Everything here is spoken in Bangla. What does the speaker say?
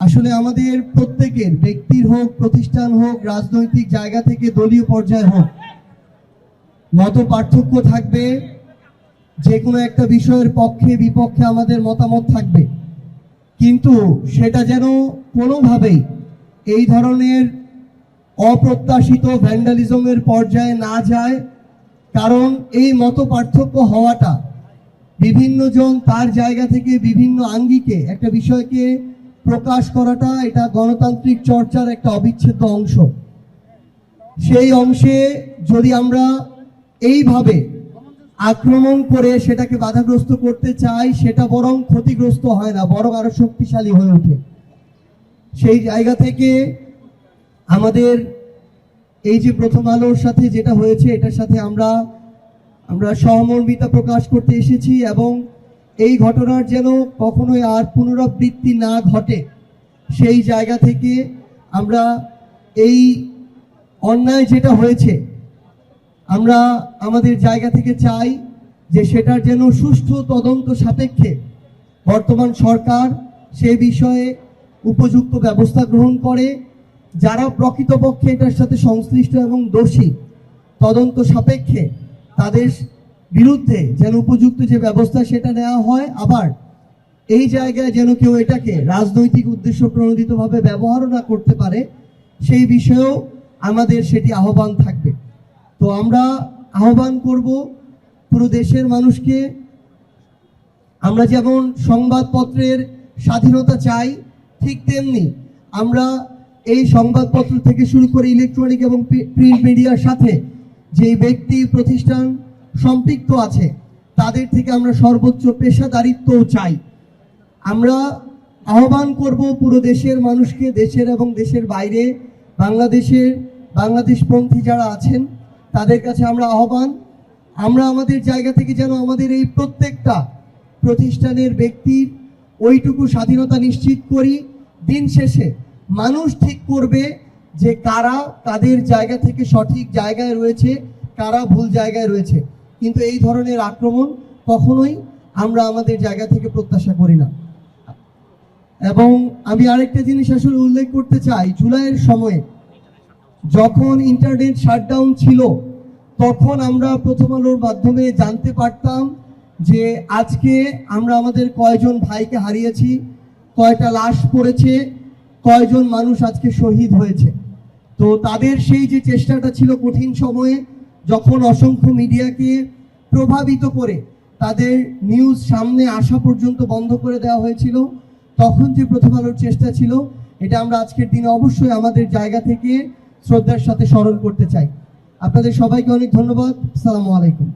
আসলে আমাদের প্রত্যেকের ব্যক্তির হোক, প্রতিষ্ঠান হোক, রাজনৈতিক জায়গা থেকে দলীয় পর্যায়ে হোক, মত পার্থক্য থাকবে, যে কোনো একটা বিষয়ের পক্ষে বিপক্ষে আমাদের মতামত থাকবে, কিন্তু সেটা যেন কোনোভাবেই এই ধরনের অপ্রত্যাশিত ভ্যান্ডালিজমের পর্যায়ে না যায়। কারণ এই মত পার্থক্য হওয়াটা, বিভিন্ন জন তার জায়গা থেকে বিভিন্ন আঙ্গিকে একটা বিষয়কে প্রকাশ করাটা, এটা গণতান্ত্রিক চর্চার একটা অবিচ্ছেদ্য অংশ। সেই অংশে যদি আমরা এইভাবে আক্রমণ করে সেটাকে বাধাগ্রস্ত করতে চাই, সেটা বরং ক্ষতিগ্রস্ত হয় না, বরং আরো শক্তিশালী হয়ে ওঠে। সেই জায়গা থেকে আমাদের এই যে প্রথম আলোর সাথে যেটা হয়েছে, এটার সাথে আমরা সহমর্মিতা প্রকাশ করতে এসেছি এবং এই ঘটনার যেন কখনোই আর পুনরাবৃত্তি না ঘটে, সেই জায়গা থেকে আমরা এই অন্যায় যেটা হয়েছে, আমরা আমাদের জায়গা থেকে চাই যে সেটার যেন সুষ্ঠু তদন্ত সাপেক্ষে বর্তমান সরকার সেই বিষয়ে উপযুক্ত ব্যবস্থা গ্রহণ করে। যারা প্রকৃতপক্ষে এটার সাথে সংশ্লিষ্ট এবং দোষী, তদন্ত সাপেক্ষে তাদের বিরুদ্ধে যেন উপযুক্ত যে ব্যবস্থা সেটা নেওয়া হয়। আবার এই জায়গায় যেন কেউ এটাকে রাজনৈতিক উদ্দেশ্য প্রণোদিতভাবে ব্যবহারও না করতে পারে, সেই বিষয়েও আমাদের সেটি আহ্বান থাকবে। তো আমরা আহ্বান করব পুরো দেশের মানুষকে, আমরা যেমন সংবাদপত্রের স্বাধীনতা চাই, ঠিক তেমনি আমরা এই সংবাদপত্র থেকে শুরু করে ইলেকট্রনিক এবং প্রিন্ট মিডিয়ার সাথে যে ব্যক্তি প্রতিষ্ঠান সম্পৃক্ত আছে, তাদের থেকে আমরা সর্বোচ্চ পেশাদারিত্বও চাই। আমরা আহ্বান করব পুরো দেশের মানুষকে, দেশের এবং দেশের বাইরে বাংলাদেশপন্থী যারা আছেন তাদের কাছে আমরা আহ্বান, আমরা আমাদের জায়গা থেকে যেন আমাদের এই প্রত্যেকটা প্রতিষ্ঠানের ব্যক্তির ওইটুকু স্বাধীনতা নিশ্চিত করি। দিন শেষে মানুষ ঠিক করবে যে কারা তাদের জায়গা থেকে সঠিক জায়গায় রয়েছে, কারা ভুল জায়গায় রয়েছে। কিন্তু এই ধরনের আক্রমণ কখনোই আমরা আমাদের জায়গা থেকে প্রত্যাশা করি না। এবং আমি আরেকটা জিনিস আসলে উল্লেখ করতে চাই, জুলাইয়ের সময়ে যখন ইন্টারনেট শাটডাউন ছিল, তখন আমরা প্রথম আলোর মাধ্যমে জানতে পারতাম যে আজকে আমরা আমাদের কয়জন ভাইকে হারিয়েছি, কয়টা লাশ পড়েছে, কয়জন মানুষ আজকে শহীদ হয়েছে। তো তাদের সেই যে চেষ্টাটা ছিল কঠিন সময়ে, যখন অসংখ্য মিডিয়াকে প্রভাবিত করে তাদের নিউজ সামনে আসা পর্যন্ত বন্ধ করে দেওয়া হয়েছিল, তখন যে প্রথম আলোর চেষ্টা ছিল, এটা আমরা আজকের দিনে অবশ্যই আমাদের জায়গা থেকে শ্রদ্ধার সাথে স্মরণ করতে চাই। আপনাদের সবাইকে অনেক ধন্যবাদ। আসসালামু আলাইকুম।